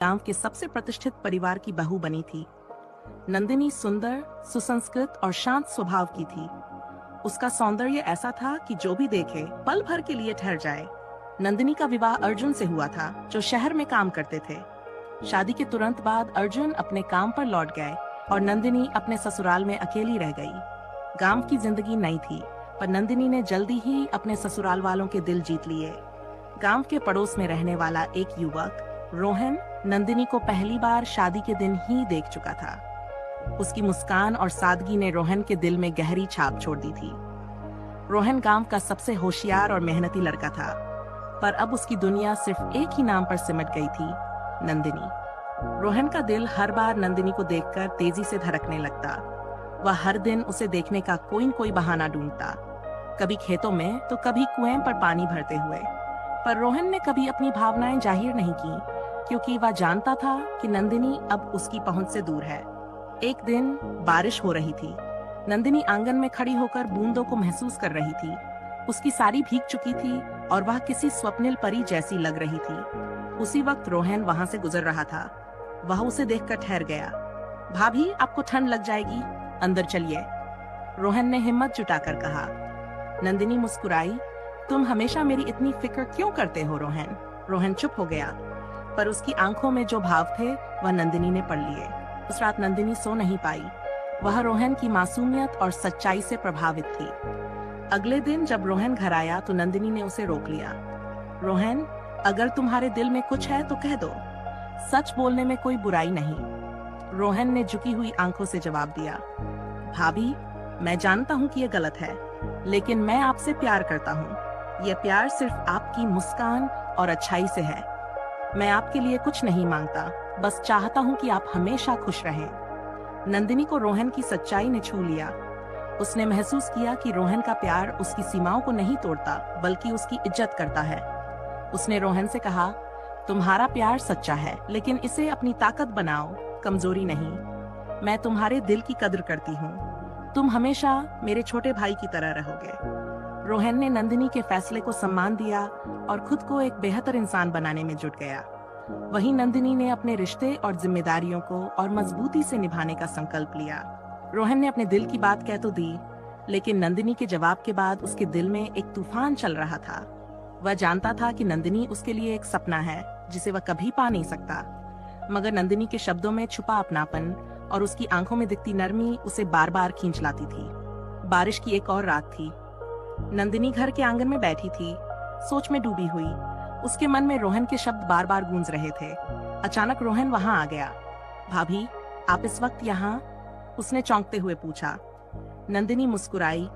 गांव के सबसे प्रतिष्ठित परिवार की बहू बनी थी। नंदिनी सुंदर, सुसंस्कृत और शांत स्वभाव की थी। उसका सौंदर्य ऐसा था कि जो भी देखे पल भर के लिए ठहर जाए। नंदिनी का विवाह अर्जुन से हुआ था, जो शहर में काम करते थे। शादी के तुरंत बाद अर्जुन अपने काम पर लौट गए और नंदिनी अपने ससुराल में अकेली रह गई। गांव की जिंदगी नई थी, पर नंदिनी ने जल्दी ही अपने ससुराल वालों के दिल जीत लिए। गांव के पड़ोस में रहने वाला एक युवक रोहन नंदिनी को पहली बार शादी के दिन ही देख चुका था। उसकी मुस्कान और सादगी ने रोहन के दिल में गहरी छाप छोड़ दी थी। रोहन गांव का सबसे होशियार और मेहनती लड़का था, पर अब उसकी दुनिया सिर्फ एक ही नाम पर सिमट गई थी, नंदिनी। रोहन का दिल हर बार नंदिनी को देखकर तेजी से धड़कने लगता। वह हर दिन उसे देखने का कोई न कोई बहाना ढूंढता, कभी खेतों में तो कभी कुएं पर पानी भरते हुए। पर रोहन ने कभी अपनी भावनाएं जाहिर नहीं की, क्योंकि वह जानता था कि नंदिनी अब उसकी पहुंच से दूर है। एक दिन बारिश हो रही थी। नंदिनी आंगन में खड़ी होकर बूंदों को महसूस कर रही थी। उसकी साड़ी भीग चुकी थी और वह किसी स्वप्निल परी जैसी लग रही थी। उसी वक्त रोहन वहां से गुजर रहा था। वह उसे देखकर ठहर गया। भाभी, आपको ठंड लग जाएगी, अंदर चलिए, रोहन ने हिम्मत जुटाकर कहा। नंदिनी मुस्कुराई। तुम हमेशा मेरी इतनी फिक्र क्यों करते हो रोहन? रोहन चुप हो गया, पर उसकी आंखों में जो भाव थे वह नंदिनी ने पढ़ लिए। उस रात नंदिनी सो नहीं पाई। वह रोहन की मासूमियत और सच्चाई से प्रभावित थी। अगले दिन जब रोहन घर आया तो नंदिनी ने उसे रोक लिया। रोहन, अगर तुम्हारे दिल में कुछ है तो कह दो, सच बोलने में कोई बुराई नहीं, रोहन ने झुकी हुई आंखों से जवाब दिया। भाभी, मैं जानता हूँ कि यह गलत है, लेकिन मैं आपसे प्यार करता हूँ। यह प्यार सिर्फ आपकी मुस्कान और अच्छाई से है। मैं आपके लिए कुछ नहीं मांगता, बस चाहता हूँ कि आप हमेशा खुश रहें। नंदिनी को रोहन की सच्चाई ने छू लिया। उसने महसूस किया कि रोहन का प्यार उसकी सीमाओं को नहीं तोड़ता, बल्कि उसकी इज्जत करता है। उसने रोहन से कहा, तुम्हारा प्यार सच्चा है, लेकिन इसे अपनी ताकत बनाओ, कमजोरी नहीं। मैं तुम्हारे दिल की कद्र करती हूँ। तुम हमेशा मेरे छोटे भाई की तरह रहोगे। रोहन ने नंदिनी के फैसले को सम्मान दिया और खुद को एक बेहतर इंसान बनाने में जुट गया। वहीं नंदिनी ने अपने रिश्ते और जिम्मेदारियों को और मजबूती से निभाने का संकल्प लिया। रोहन ने अपने दिल की बात कह तो दी, लेकिन नंदिनी के जवाब के बाद उसके दिल में एक तूफान चल रहा था। वह जानता था कि नंदिनी उसके लिए एक सपना है जिसे वह कभी पा नहीं सकता, मगर नंदिनी के शब्दों में छुपा अपनापन और उसकी आंखों में दिखती नरमी उसे बार बार खींच लाती थी। बारिश की एक और रात थी। नंदिनी घर के आंगन में बैठी थी, सोच में डूबी हुई। उसके मन में रोहन के शब्द बार बार गूंज रहे थे। अचानक रोहन वहां आ गया। भाभी, आप इस वक्त यहाँ? उसने चौंकते हुए पूछा। नंदिनी मुस्कुराई।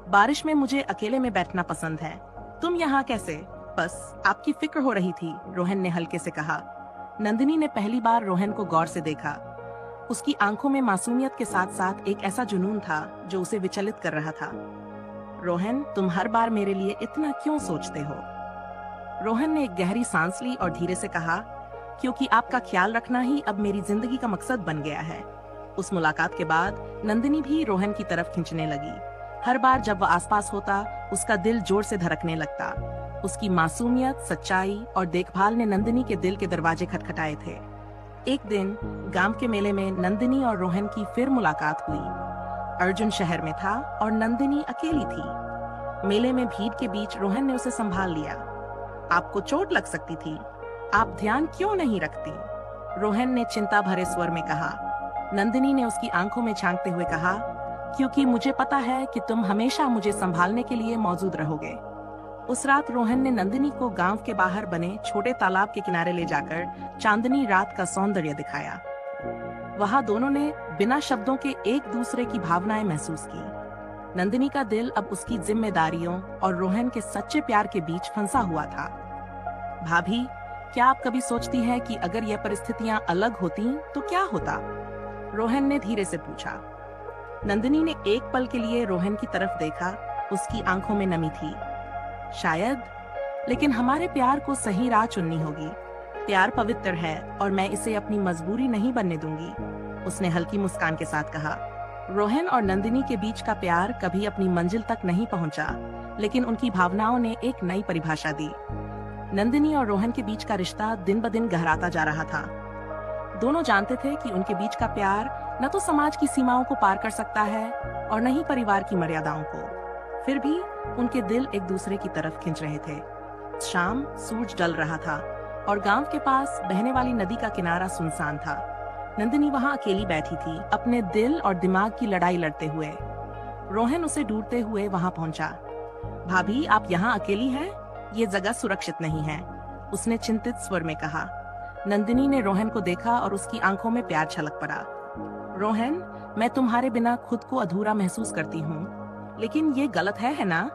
बारिश में मुझे अकेले में बैठना पसंद है। तुम यहाँ कैसे? बस आपकी फिक्र हो रही थी, रोहन ने हल्के से कहा। नंदिनी ने पहली बार रोहन को गौर से देखा। उसकी आंखों में मासूमियत के साथ साथ एक ऐसा जुनून था जो उसे विचलित कर रहा था। रोहन, तुम हर बार मेरे लिए इतना क्यों सोचते हो? रोहन ने एक गहरी सांस ली और धीरे से कहा, क्योंकि आपका ख्याल रखना ही अब मेरी जिंदगी का मकसद बन गया है। उस मुलाकात के बाद नंदिनी भी रोहन की तरफ खींचने लगी। हर बार जब वह आसपास होता, उसका दिल जोर से धड़कने लगता। उसकी मासूमियत, सच्चाई और देखभाल ने नंदिनी के दिल के दरवाजे खटखटाए थे। एक दिन गांव के मेले में नंदिनी और रोहन की फिर मुलाकात हुई। अर्जुन शहर में था और नंदिनी अकेली थी। मेले में भीड़ के बीच रोहन ने उसे संभाल लिया। आपको चोट लग सकती थी, आप ध्यान क्यों नहीं रखती? रोहन ने चिंता भरे स्वर में कहा। नंदिनी ने उसकी आंखों में झांकते हुए कहा, क्योंकि मुझे पता है कि तुम हमेशा मुझे संभालने के लिए मौजूद रहोगे। उस रात रोहन ने नंदिनी को गांव के बाहर बने छोटे तालाब के किनारे ले जाकर चांदनी रात का सौंदर्य दिखाया। वहां दोनों ने बिना शब्दों के एक दूसरे की भावनाएं महसूस की। नंदिनी का दिल अब उसकी जिम्मेदारियों और रोहन के सच्चे प्यार के बीच फंसा हुआ था। भाभी, क्या आप कभी सोचती हैं कि अगर यह परिस्थितियां अलग होती तो क्या होता? रोहन ने धीरे से पूछा। नंदिनी ने एक पल के लिए रोहन की तरफ देखा। उसकी आंखों में नमी थी। शायद, लेकिन हमारे प्यार को सही राह चुननी होगी। प्यार पवित्र है और मैं इसे अपनी मजबूरी नहीं बनने दूंगी, उसने हल्की मुस्कान के साथ कहा। रोहन और नंदिनी के बीच का प्यार कभी अपनी मंजिल तक नहीं पहुंचा, लेकिन उनकी भावनाओं ने एक नई परिभाषा दी। नंदिनी और रोहन के बीच का रिश्ता दिन ब दिन गहराता जा रहा था। दोनों जानते थे कि उनके बीच का प्यार न तो समाज की सीमाओं को पार कर सकता है और न ही परिवार की मर्यादाओं को। फिर भी उनके दिल एक दूसरे की तरफ खिंच रहे थे। शाम, सूरज ढल रहा था और गांव के पास बहने वाली नदी का किनारा सुनसान था। नंदिनी वहां अकेली बैठी थी, अपने दिल और दिमाग की लड़ाई लड़ते हुए। रोहन उसे ढूंढते हुए वहां पहुंचा। भाभी, आप यहाँ अकेली हैं? ये जगह सुरक्षित नहीं है, उसने चिंतित स्वर में कहा। नंदिनी ने रोहन को देखा और उसकी आंखों में प्यार छलक पड़ा। रोहन, मैं तुम्हारे बिना खुद को अधूरा महसूस करती हूँ, लेकिन ये गलत है ना?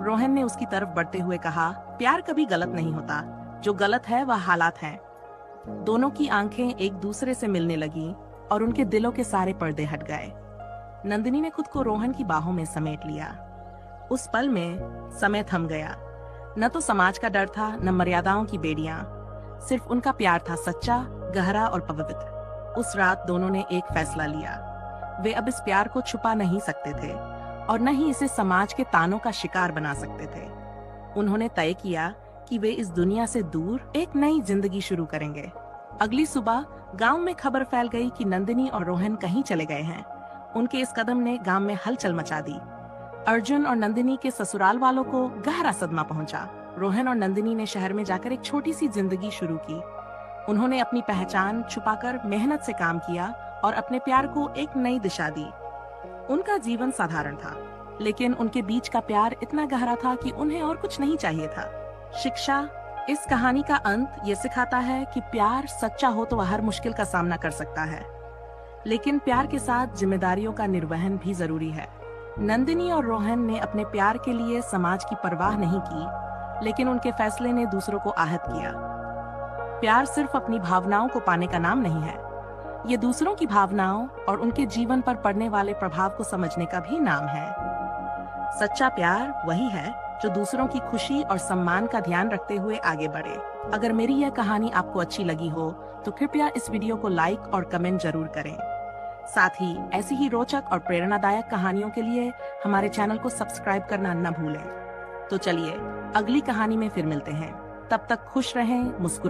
रोहन ने उसकी तरफ बढ़ते हुए कहा, प्यार कभी गलत नहीं होता, जो गलत है वह हालात हैं। दोनों की आंखें एक दूसरे से मिलने लगी और उनके दिलों के सारे पर्दे हट गए। नंदिनी ने खुद को रोहन की बाहों में समेट लिया। उस पल में समय थम गया। न तो समाज का डर था, न मर्यादाओं की बेड़ियां, सिर्फ उनका प्यार था, सच्चा, गहरा और पवित्र। उस रात दोनों ने एक फैसला लिया। वे अब इस प्यार को छुपा नहीं सकते थे और न ही इसे समाज के तानों का शिकार बना सकते थे। उन्होंने तय किया कि वे इस दुनिया से दूर एक नई जिंदगी शुरू करेंगे। अगली सुबह गांव में खबर फैल गई कि नंदिनी और रोहन कहीं चले गए हैं। उनके इस कदम ने गांव में हलचल मचा दी। अर्जुन और नंदिनी के ससुराल वालों को गहरा सदमा पहुंचा। रोहन और नंदिनी ने शहर में जाकर एक छोटी सी जिंदगी शुरू की। उन्होंने अपनी पहचान छुपाकर मेहनत से काम किया और अपने प्यार को एक नई दिशा दी। उनका जीवन साधारण था, लेकिन उनके बीच का प्यार इतना गहरा था कि उन्हें और कुछ नहीं चाहिए था। शिक्षा, इस कहानी का अंत ये सिखाता है कि प्यार सच्चा हो तो वह हर मुश्किल का सामना कर सकता है, लेकिन प्यार के साथ जिम्मेदारियों का निर्वहन भी जरूरी है। नंदिनी और रोहन ने अपने प्यार के लिए समाज की परवाह नहीं की, लेकिन उनके फैसले ने दूसरों को आहत किया। प्यार सिर्फ अपनी भावनाओं को पाने का नाम नहीं है, ये दूसरों की भावनाओं और उनके जीवन पर पड़ने वाले प्रभाव को समझने का भी नाम है। सच्चा प्यार वही है जो दूसरों की खुशी और सम्मान का ध्यान रखते हुए आगे बढ़े। अगर मेरी यह कहानी आपको अच्छी लगी हो तो कृपया इस वीडियो को लाइक और कमेंट जरूर करें। साथ ही ऐसी ही रोचक और प्रेरणादायक कहानियों के लिए हमारे चैनल को सब्सक्राइब करना न भूलें। तो चलिए अगली कहानी में फिर मिलते हैं। तब तक खुश रहें, मुस्कुराएं।